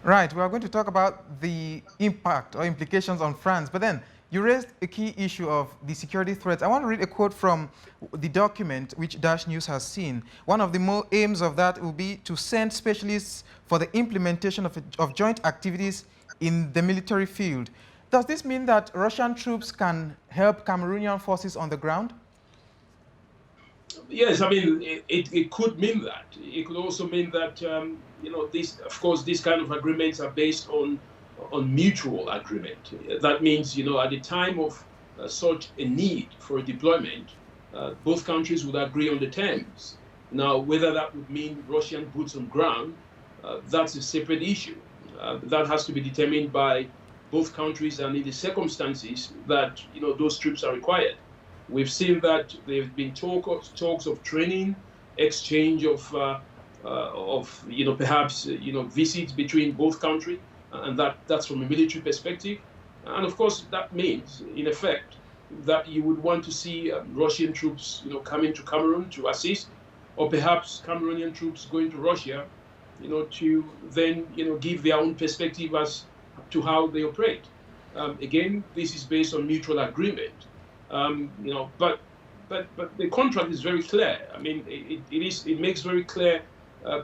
Right, we are going to talk about the impact or implications on France, but then you raised a key issue of the security threats. I want to read a quote from the document which Dash News has seen. One of the aims of that will be to send specialists for the implementation of joint activities in the military field. Does this mean that Russian troops can help Cameroonian forces on the ground? Yes, I mean it could mean that. It could also mean that this, of course, these kind of agreements are based on mutual agreement. That means at the time of such a need for a deployment, both countries would agree on the terms. Now, whether that would mean Russian boots on ground, that's a separate issue. That has to be determined by both countries and in the circumstances that those troops are required. We've seen that there have been talks of training, exchange of perhaps visits between both countries, and that's from a military perspective. And of course, that means, in effect, that you would want to see Russian troops, coming to Cameroon to assist, or perhaps Cameroonian troops going to Russia, to then, give their own perspective as to how they operate. Again, this is based on mutual agreement. But the contract is very clear. I mean, it makes very clear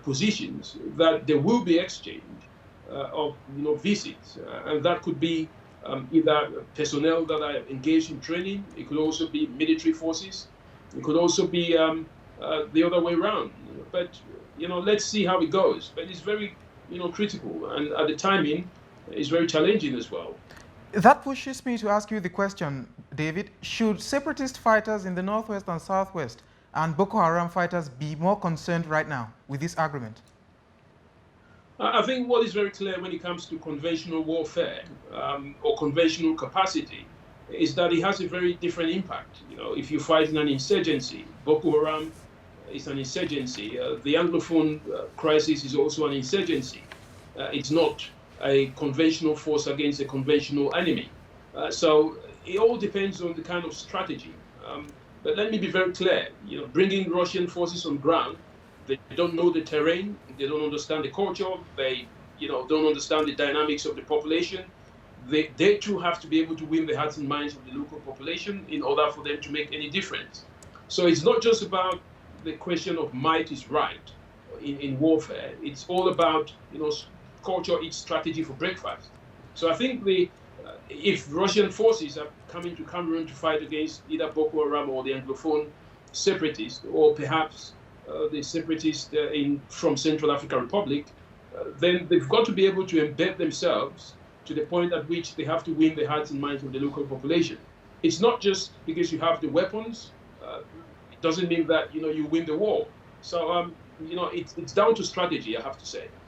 positions that there will be exchange of visits, and that could be either personnel that are engaged in training. It could also be military forces. It could also be the other way around. But let's see how it goes. But it's very critical, and at the timing, is very challenging as well. That pushes me to ask you the question, David. Should separatist fighters in the Northwest and Southwest and Boko Haram fighters be more concerned right now with this agreement? I think what is very clear when it comes to conventional warfare or conventional capacity is that it has a very different impact. If you fight in an insurgency, Boko Haram is an insurgency. The Anglophone crisis is also an insurgency. It's not a conventional force against a conventional enemy. So it all depends on the kind of strategy. But let me be very clear, bringing Russian forces on ground, they don't know the terrain, they don't understand the culture, they don't understand the dynamics of the population. They too have to be able to win the hearts and minds of the local population in order for them to make any difference. So it's not just about the question of might is right in warfare. It's all about, culture eats strategy for breakfast. So I think if Russian forces are coming to Cameroon to fight against either Boko Haram or the Anglophone separatists, or perhaps the separatists from Central African Republic, then they've got to be able to embed themselves to the point at which they have to win the hearts and minds of the local population. It's not just because you have the weapons. It doesn't mean that you win the war. So it's down to strategy, I have to say.